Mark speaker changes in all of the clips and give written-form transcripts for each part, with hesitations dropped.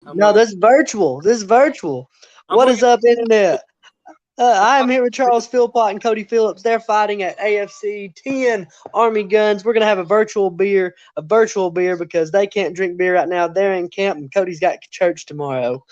Speaker 1: I'm
Speaker 2: No,
Speaker 1: looking.
Speaker 2: this is virtual. This is virtual.
Speaker 1: I'm
Speaker 2: What is
Speaker 1: looking.
Speaker 2: up, internet? I am here with Charles Philpot and Cody Phillips. They're fighting at AFC 10 Army Guns. We're gonna have a virtual beer because they can't drink beer right now. They're in camp, and Cody's got church tomorrow.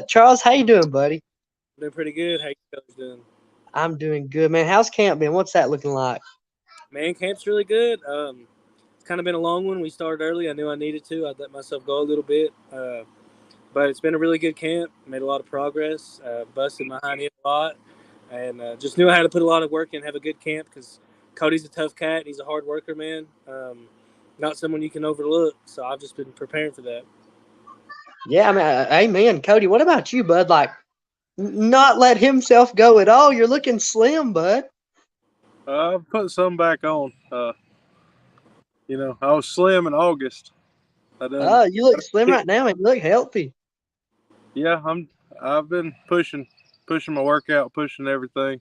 Speaker 2: Charles, how you doing, buddy?
Speaker 1: Doing pretty good. How you guys doing?
Speaker 2: I'm doing good, man. How's camp been? What's that looking like?
Speaker 1: Man, camp's really good. It's kind of been a long one. We started early. I knew I needed to. I let myself go a little bit. But it's been a really good camp. Made a lot of progress. Busted my hind end a lot, and just knew I had to put a lot of work in, have a good camp because Cody's a tough cat. He's a hard worker, man. Not someone you can overlook. So I've just been preparing for that.
Speaker 2: Yeah, I mean, amen, Cody. What about you, bud? Like, not let himself go at all. You're looking slim, bud.
Speaker 3: I put some back on. I was slim in August. I done.
Speaker 2: Oh, you look slim right now, and you look healthy.
Speaker 3: Yeah, I've been pushing my workout, pushing everything.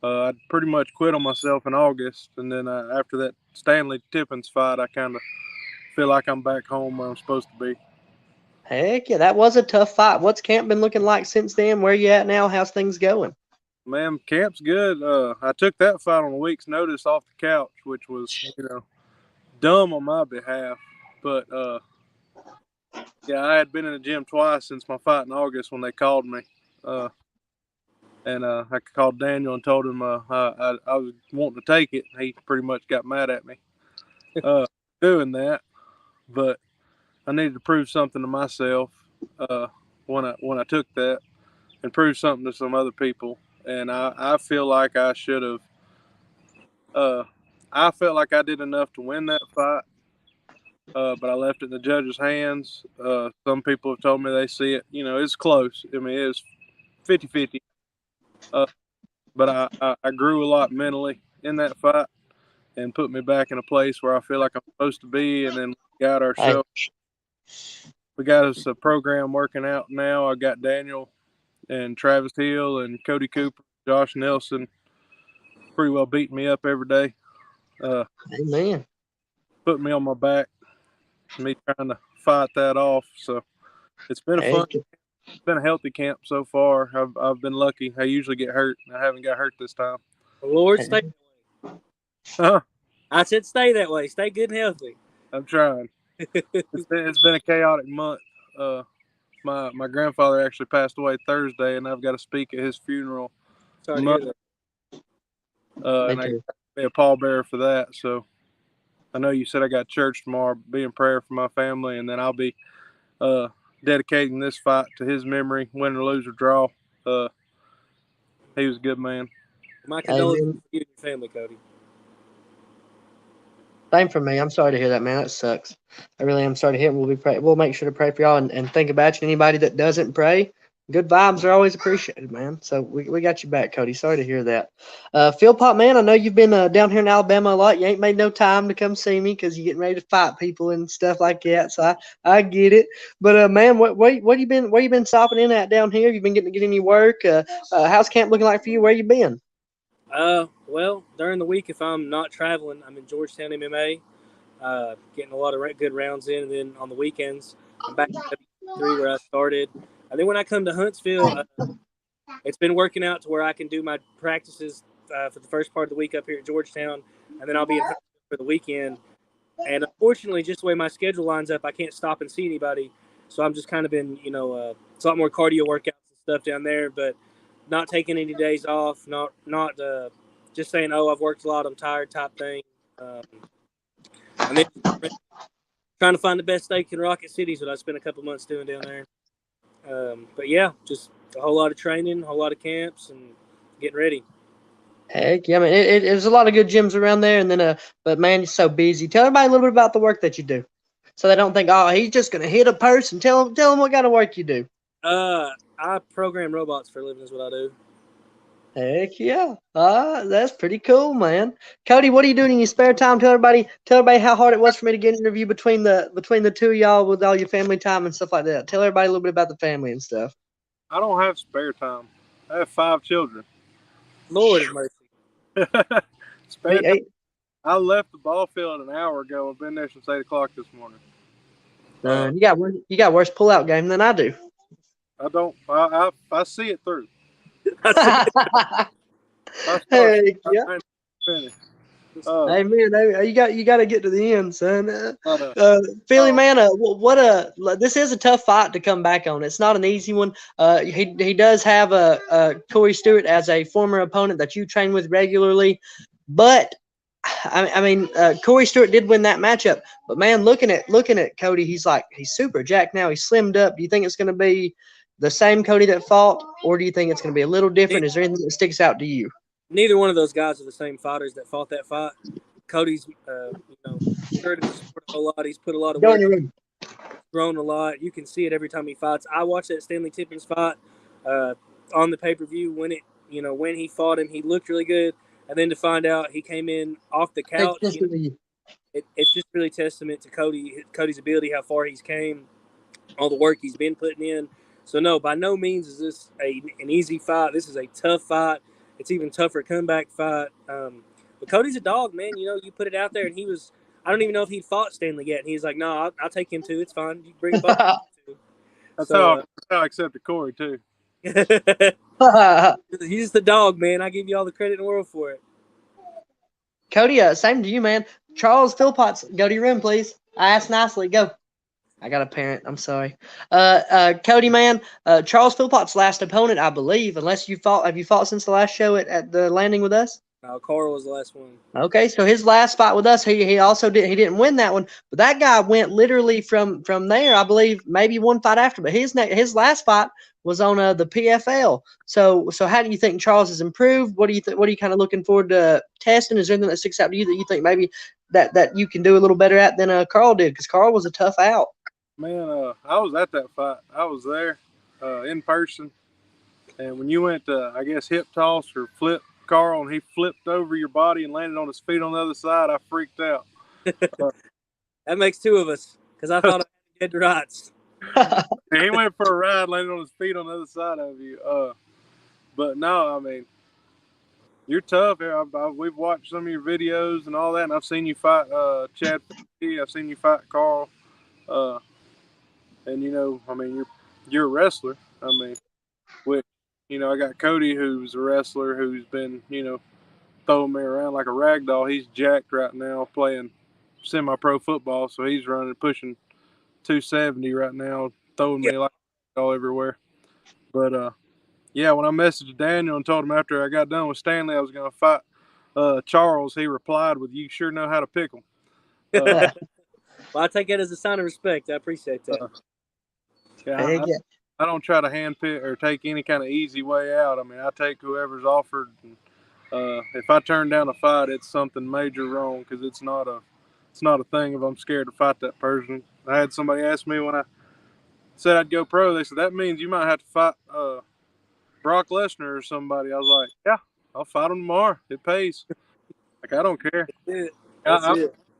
Speaker 3: I pretty much quit on myself in August, and then after that Stanley Tippins fight, I kind of feel like I'm back home where I'm supposed to be.
Speaker 2: Heck yeah, that was a tough fight. What's camp been looking like since then? Where you at now? How's things going?
Speaker 3: Man, camp's good. I took that fight on a week's notice off the couch, which was dumb on my behalf, but yeah, I had been in the gym twice since my fight in August when they called me. And I called Daniel and told him I was wanting to take it. He pretty much got mad at me doing that, but I needed to prove something to myself when I took that, and prove something to some other people. And I feel like I should have. I felt like I did enough to win that fight, but I left it in the judges' hands. Some people have told me they see it. It's close. I mean, it's 50-50. But I grew a lot mentally in that fight and put me back in a place where I feel like I'm supposed to be. And then
Speaker 2: Hey,
Speaker 3: we got us a program working out now. I got Daniel and Travis Hill and Cody Cooper, Josh Nelson, pretty well beating me up every day,
Speaker 2: amen.
Speaker 3: putting me on my back, me trying to fight that off. So it's been a fun,
Speaker 2: Heck,
Speaker 3: it's been a healthy camp so far. I've been lucky. I usually get hurt. I haven't got hurt this time.
Speaker 1: Lord, stay.
Speaker 3: Uh,
Speaker 1: I said stay that way. Stay good and healthy.
Speaker 3: I'm trying. It's been a chaotic month. My grandfather actually passed away Thursday, and I've got to speak at his funeral
Speaker 1: Sorry to hear that.
Speaker 2: me
Speaker 3: and I got
Speaker 2: too.
Speaker 3: to be a pallbearer for that. So I know you said I got church tomorrow. Be in prayer for my family, and then I'll be dedicating this fight to his memory, win or lose or draw. He was a good man.
Speaker 1: My condolences
Speaker 2: Amen.
Speaker 1: to you and your family, Cody.
Speaker 2: Same for me. I'm sorry to hear that, man. That sucks. I really am sorry to hear. We'll make sure to pray for y'all and think about you. Anybody that doesn't pray, good vibes are always appreciated, man. So we got you back, Cody. Sorry to hear that. Philpot, man, I know you've been down here in Alabama a lot. You ain't made no time to come see me because you're getting ready to fight people and stuff like that. So I get it. But man, what you been where you been stopping in at down here? You been getting to get any work? How's camp looking like for you? Where you been?
Speaker 1: Well, during the week, if I'm not traveling, I'm in Georgetown MMA, getting a lot of good rounds in. And then on the weekends, I'm back to W3 where I started. And then when I come to Huntsville, it's been working out to where I can do my practices for the first part of the week up here at Georgetown, and then I'll be in Huntsville for the weekend. And unfortunately, just the way my schedule lines up, I can't stop and see anybody. So I'm just kind of been, it's a lot more cardio workouts and stuff down there, but not taking any days off, not just saying, oh, I've worked a lot, I'm tired type thing. Um, and then trying to find the best steak in Rocket City is what I spent a couple months doing down there. But yeah, just a whole lot of training, a whole lot of camps, and getting ready.
Speaker 2: Heck yeah, I mean, there's a lot of good gyms around there, and then but man, you're so busy. Tell everybody a little bit about the work that you do, so they don't think, oh, he's just gonna hit a person. Tell them what kind of work you do.
Speaker 1: I program robots for a living is what I do.
Speaker 2: Heck yeah, that's pretty cool, man. Cody, what are you doing in your spare time? Tell everybody how hard it was for me to get an interview between the two of y'all with all your family time and stuff like that. Tell everybody a little bit about the family and stuff.
Speaker 3: I don't have spare time. I have 5 children.
Speaker 1: Lord have mercy.
Speaker 3: Spare
Speaker 2: Hey,
Speaker 3: time.
Speaker 2: hey,
Speaker 3: I left the ball field an hour ago. I've been there since 8 o'clock this morning.
Speaker 2: You got worse pullout game than I do.
Speaker 3: I don't. I see it through.
Speaker 1: I see.
Speaker 3: I start.
Speaker 2: Heck yeah.
Speaker 3: I ain't finished.
Speaker 2: Hey man, you got to get to the end, son.
Speaker 3: But,
Speaker 2: Philly man, this is a tough fight to come back on. It's not an easy one. He does have Corey Stewart as a former opponent that you train with regularly, but I mean Corey Stewart did win that matchup. But man, looking at Cody, he's super jacked now. He's slimmed up. Do you think it's going to be the same Cody that fought, or do you think it's going to be a little different? Is there anything that sticks out to you?
Speaker 1: Neither one of those guys are the same fighters that fought that fight. Cody's, matured in the sport a whole lot. He's put a lot of
Speaker 2: Go
Speaker 1: work.
Speaker 2: in your room.
Speaker 1: Grown a lot. You can see it every time he fights. I watched that Stanley Tippins fight on the pay-per-view when he fought him. He looked really good, and then to find out he came in off the couch. It's just really testament to Cody's ability, how far he's came, all the work he's been putting in. So no, by no means is this an easy fight. This is a tough fight. It's even tougher comeback fight. But Cody's a dog, man. You put it out there, and he was. I don't even know if he'd fought Stanley yet. And he's like, no, I'll take him too. It's fine. You bring both.
Speaker 3: that's how I accepted Corey too.
Speaker 1: He's the dog, man. I give you all the credit in the world for it.
Speaker 2: Cody, same to you, man. Charles Philpot's, go to your room, please. I asked nicely. Go. I got a parent. I'm sorry. Cody, man, Charles Philpot's last opponent, I believe, unless have you fought since the last show at the landing with us?
Speaker 1: No, Carl was the last one.
Speaker 2: Okay, so his last fight with us, he didn't win that one, but that guy went literally from there, I believe, maybe one fight after, but his last fight was on the PFL. So how do you think Charles has improved? What are you kind of looking forward to testing? Is there anything that sticks out to you that you think maybe that you can do a little better at than Carl did? Because Carl was a tough out.
Speaker 3: Man, I was at that fight. I was there in person, and when you went to, I guess, hip toss or flip Carl, and he flipped over your body and landed on his feet on the other side, I freaked out.
Speaker 1: That makes two of us, because I thought I had dead rights.
Speaker 3: He went for a ride, landed on his feet on the other side of you. But no, I mean, you're tough. We've watched some of your videos and all that, and I've seen you fight Chad. I've seen you fight Carl. And I mean, you're a wrestler. I mean, which I got Cody, who's a wrestler, who's been throwing me around like a rag doll. He's jacked right now, playing semi-pro football, so he's pushing 270 right now, throwing me like all everywhere. But yeah, when I messaged Daniel and told him after I got done with Stanley I was going to fight Charles, he replied with, "You sure know how to pick him."
Speaker 1: Well, I take it as a sign of respect. I appreciate that.
Speaker 3: I don't try to handpick or take any kind of easy way out. I mean, I take whoever's offered. And, if I turn down a fight, it's something major wrong, because it's not a thing if I'm scared to fight that person. I had somebody ask me when I said I'd go pro. They said, that means you might have to fight Brock Lesnar or somebody. I was like, yeah, I'll fight him tomorrow. It pays. Like, I don't care.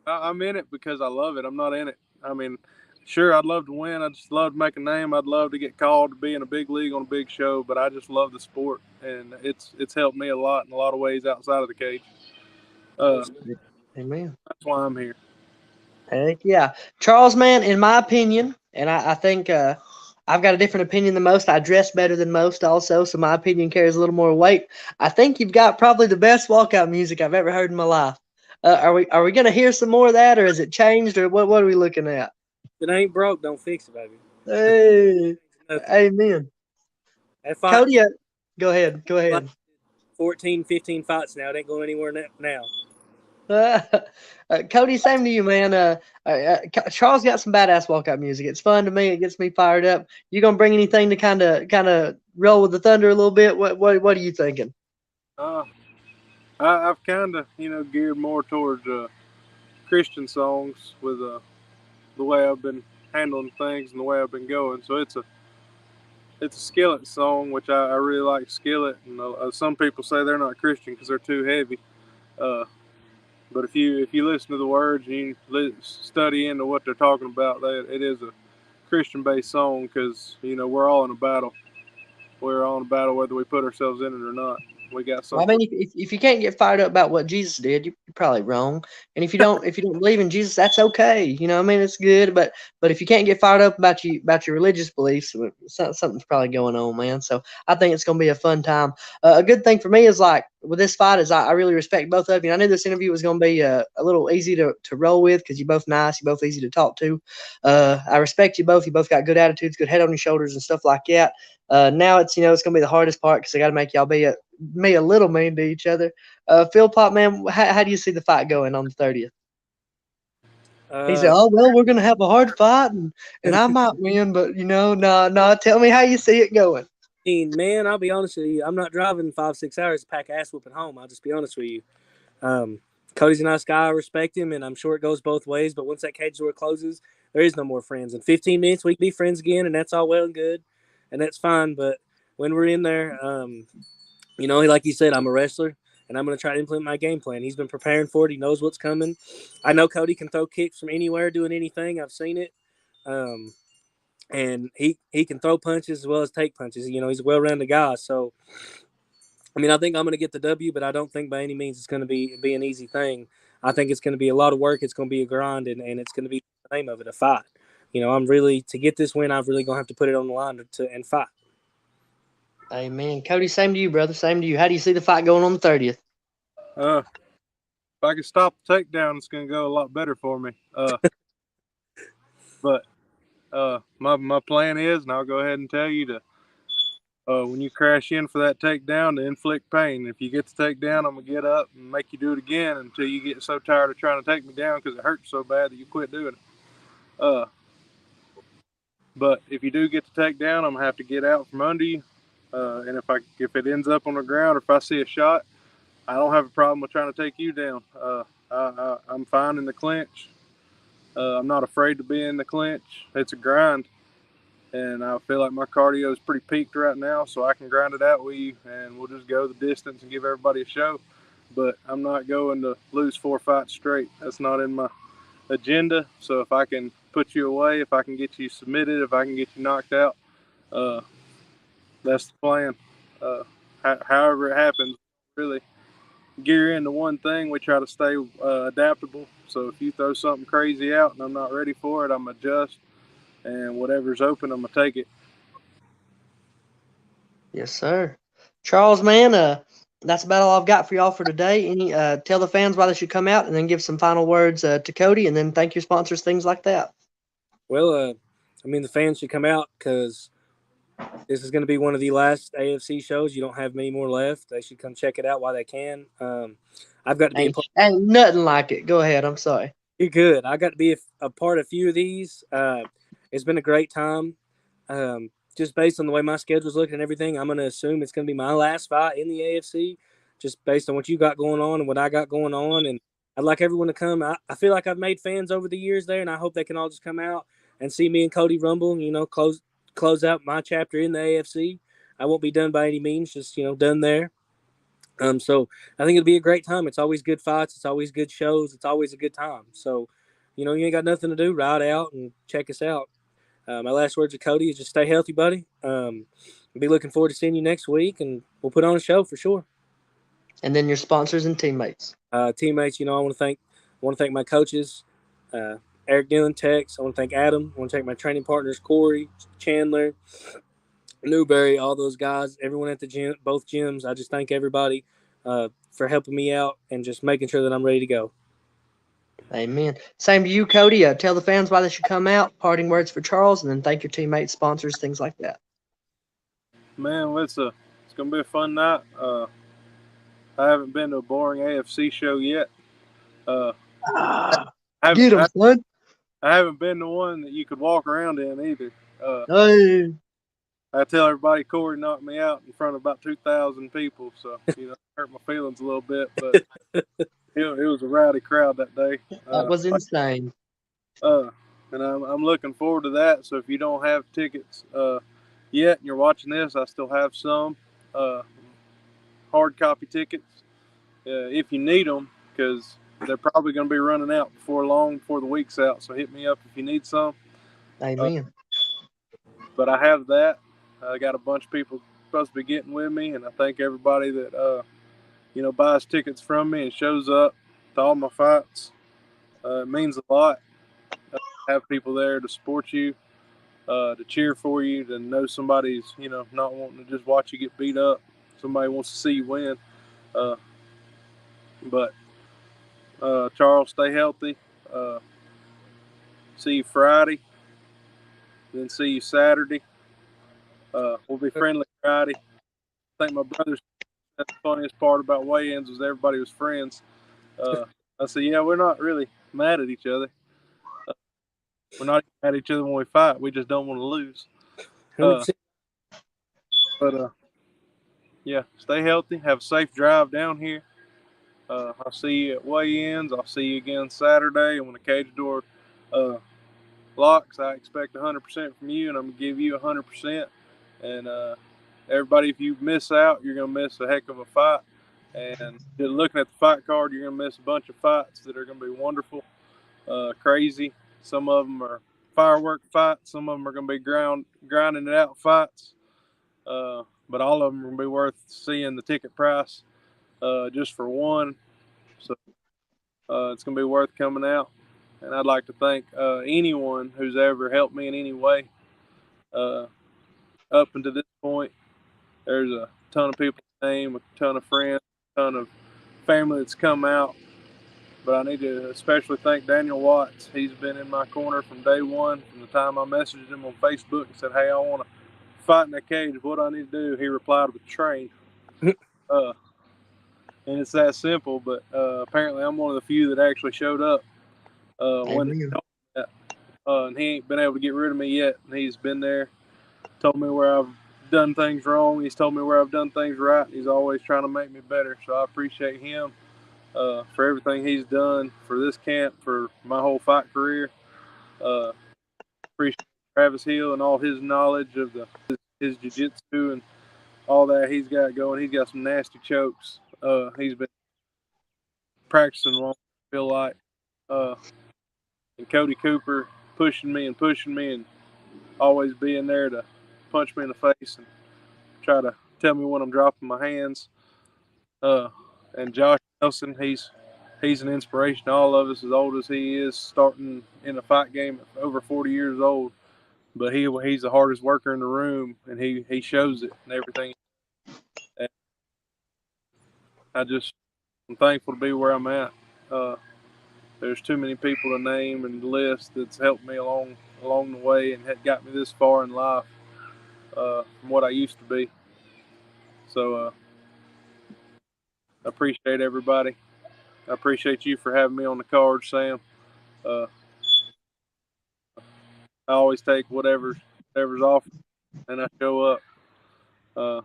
Speaker 3: I'm in it because I love it. I'm not in it. I mean, sure, I'd love to win. I just love to make a name. I'd love to get called to be in a big league on a big show, but I just love the sport, and it's helped me a lot in a lot of ways outside of the cage.
Speaker 2: Amen.
Speaker 3: That's why I'm here.
Speaker 2: Heck yeah. Charles, man, in my opinion, and I think I've got a different opinion than most. I dress better than most also, so my opinion carries a little more weight. I think you've got probably the best walkout music I've ever heard in my life. Are we going to hear some more of that, or has it changed, or what are we looking at?
Speaker 1: If it ain't broke, don't fix it, baby.
Speaker 2: Hey, amen. Cody, go ahead.
Speaker 1: 14, 15 fights now. It ain't going anywhere now.
Speaker 2: Cody, same to you, man. Charles got some badass walkout music. It's fun to me. It gets me fired up. You gonna bring anything to kind of roll with the thunder a little bit? What are you thinking?
Speaker 3: I've kind of geared more towards Christian songs with the way I've been handling things and the way I've been going. So it's a Skillet song, which I really like Skillet. And some people say they're not Christian because they're too heavy. But if you listen to the words and you study into what they're talking about, it is a Christian-based song, because we're all in a battle. We're all in a battle whether we put ourselves in it or not. We got something.
Speaker 2: I mean, if you can't get fired up about what Jesus did, you're probably wrong. And if you don't believe in Jesus, that's okay. You know, what I mean, it's good. But if you can't get fired up about your religious beliefs, something's probably going on, man. So I think it's gonna be a fun time. A good thing for me is like with this fight is I really respect both of you. And I knew this interview was gonna be a little easy to roll with because you're both nice, you're both easy to talk to. I respect you both. You both got good attitudes, good head on your shoulders, and stuff like that. Now it's it's gonna be the hardest part because I got to make y'all be a little mean to each other. Philpot, man, how do you see the fight going on the 30th? He said, "Oh well, we're gonna have a hard fight, and I might win, but no. Tell me how you see it going."
Speaker 1: Man, I'll be honest with you. I'm not driving 5-6 hours to pack ass whooping home. I'll just be honest with you. Cody's a nice guy. I respect him, and I'm sure it goes both ways. But once that cage door closes, there is no more friends. In 15 minutes, we can be friends again, and that's all well and good, and that's fine. But when we're in there, like you said, I'm a wrestler, and I'm going to try to implement my game plan. He's been preparing for it. He knows what's coming. I know Cody can throw kicks from anywhere, doing anything. I've seen it. And he can throw punches as well as take punches. He's a well-rounded guy. So, I think I'm going to get the W, but I don't think by any means it's going to be an easy thing. I think it's going to be a lot of work. It's going to be a grind, and it's going to be the name of it, a fight. I'm really, to get this win, I'm really going to have to put it on the line and fight.
Speaker 2: Amen. Cody, same to you, brother. Same to you. How do you see the fight going on the 30th?
Speaker 3: If I can stop the takedown, it's going to go a lot better for me. But my plan is, and I'll go ahead and tell you, to when you crash in for that takedown, to inflict pain. If you get the takedown, I'm going to get up and make you do it again until you get so tired of trying to take me down because it hurts so bad that you quit doing it. But if you do get the takedown, I'm going to have to get out from under you. And if it ends up on the ground, or if I see a shot, I don't have a problem with trying to take you down. I'm fine in the clinch. I'm not afraid to be in the clinch. It's a grind. And I feel like my cardio is pretty peaked right now, so I can grind it out with you, and we'll just go the distance and give everybody a show. But I'm not going to lose 4 fights straight. That's not in my agenda. So if I can put you away, if I can get you submitted, if I can get you knocked out, that's the plan. However it happens, really gear into one thing. We try to stay adaptable. So if you throw something crazy out and I'm not ready for it, I'm adjust. And whatever's open, I'm going to take it.
Speaker 2: Yes, sir. Charles, man, that's about all I've got for y'all for today. Tell the fans why they should come out, and then give some final words to Cody, and then thank your sponsors, things like that.
Speaker 1: Well, the fans should come out because this is going to be one of the last AFC shows. You don't have many more left. They should come check it out while they can. I've got to be
Speaker 2: ain't nothing like it. Go ahead. I'm sorry.
Speaker 1: You're good. I got to be a part of a few of these. It's been a great time. Just based on the way my schedule's looking and everything, I'm going to assume it's going to be my last fight in the AFC, just based on what you got going on and what I got going on. And I'd like everyone to come. I feel like I've made fans over the years there, and I hope they can all just come out and see me and Cody rumble, close out my chapter in the AFC. I won't be done by any means, just, done there. So I think it'll be a great time. It's always good fights. It's always good shows. It's always a good time. So, you ain't got nothing to do. Ride out and check us out. My last words to Cody is just stay healthy, buddy. I'll be looking forward to seeing you next week, and we'll put on a show for sure.
Speaker 2: And then your sponsors and teammates.
Speaker 1: Teammates, I want to thank my coaches, Eric Dillon, Tex. I want to thank Adam. I want to thank my training partners, Corey, Chandler, Newberry, all those guys, everyone at the gym, both gyms. I just thank everybody for helping me out and just making sure that I'm ready to go.
Speaker 2: Amen. Same to you, Cody. Tell the fans why they should come out. Parting words for Charles, and then thank your teammates, sponsors, things like that.
Speaker 3: Man, it's gonna be a fun night. I haven't been to a boring AFC show yet.
Speaker 2: Get them, son.
Speaker 3: I haven't been to one that you could walk around in either.
Speaker 2: Hey.
Speaker 3: I tell everybody Corey knocked me out in front of about 2,000 people, so hurt my feelings a little bit, but it was a rowdy crowd that day.
Speaker 2: That was insane.
Speaker 3: And I'm looking forward to that. So if you don't have tickets yet and you're watching this, I still have some hard copy tickets if you need them, because they're probably going to be running out before long, before the week's out. So hit me up if you need some.
Speaker 2: Amen.
Speaker 3: But I have that. I got a bunch of people supposed to be getting with me, and I thank everybody that buys tickets from me and shows up. to all my fights. It means a lot to have people there to support you, to cheer for you, to know somebody's, not wanting to just watch you get beat up. Somebody wants to see you win. But Charles, stay healthy. See you Friday, then see you Saturday. We'll be friendly Friday. I think my brother's the funniest part about weigh-ins was everybody was friends. I said, yeah, we're not really mad at each other. We're not mad at each other when we fight. We just don't want to lose.
Speaker 1: 100%.
Speaker 3: But yeah, stay healthy. Have a safe drive down here. I'll see you at weigh-ins. I'll see you again Saturday. And when the cage door locks, I expect 100% from you, and I'm going to give you 100%. And everybody, if you miss out, you're going to miss a heck of a fight. And just looking at the fight card, you're going to miss a bunch of fights that are going to be wonderful, crazy. Some of them are firework fights. Some of them are going to be grinding it out fights. But all of them are going to be worth seeing the ticket price just for one. So it's going to be worth coming out. And I'd like to thank anyone who's ever helped me in any way up until this point. There's a ton of people name, a ton of friends, a ton of family that's come out. But I need to especially thank Daniel Watts. He's been in my corner from day one, from the time I messaged him on Facebook and said, hey, I want to fight in that cage. What do I need to do? He replied with train. And it's that simple, but apparently I'm one of the few that actually showed up when they told me that. And he ain't been able to get rid of me yet. And he's been there, told me where I've done things wrong. He's told me where I've done things right. He's always trying to make me better. So I appreciate him for everything he's done for this camp, for my whole fight career. Appreciate Travis Hill and all his knowledge of his jiu-jitsu and all that he's got going. He's got some nasty chokes. He's been practicing long, I feel like. And Cody Cooper pushing me and always being there to punch me in the face and try to tell me when I'm dropping my hands. And Josh Nelson, he's an inspiration to all of us, as old as he is, starting in a fight game at over 40 years old. But he's the hardest worker in the room, and he shows it and everything. And I'm thankful to be where I'm at. There's too many people to name and list that's helped me along the way and had got me this far in life from what I used to be. So I appreciate everybody. I appreciate you for having me on the card, Sam. I always take whatever's offered, and I show up.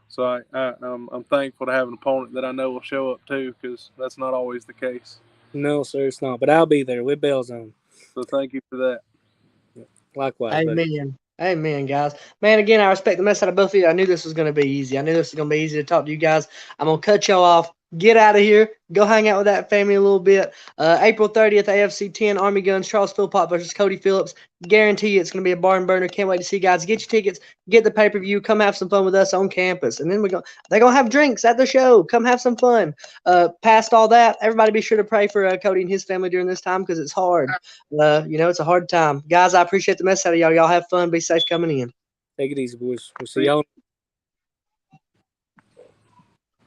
Speaker 3: So I'm thankful to have an opponent that I know will show up too, because that's not always the case.
Speaker 1: No, sir, it's not. But I'll be there with bells on.
Speaker 3: So thank you for that.
Speaker 1: Likewise.
Speaker 2: Amen.
Speaker 1: Buddy.
Speaker 2: Amen, guys. Man, again, I respect the mess out of both of you. I knew this was going to be easy. I knew this was going to be easy to talk to you guys. I'm going to cut y'all off. Get out of here. Go hang out with that family a little bit. April 30th, AFC 10, Army Guns, Charles Philpot versus Cody Phillips. Guarantee you it's going to be a barn burner. Can't wait to see you guys. Get your tickets. Get the pay-per-view. Come have some fun with us on campus. And then they're going to have drinks at the show. Come have some fun. Past all that, everybody be sure to pray for Cody and his family during this time because it's hard. It's a hard time. Guys, I appreciate the mess out of y'all. Y'all have fun. Be safe coming in.
Speaker 1: Take it easy, boys. We'll see y'all.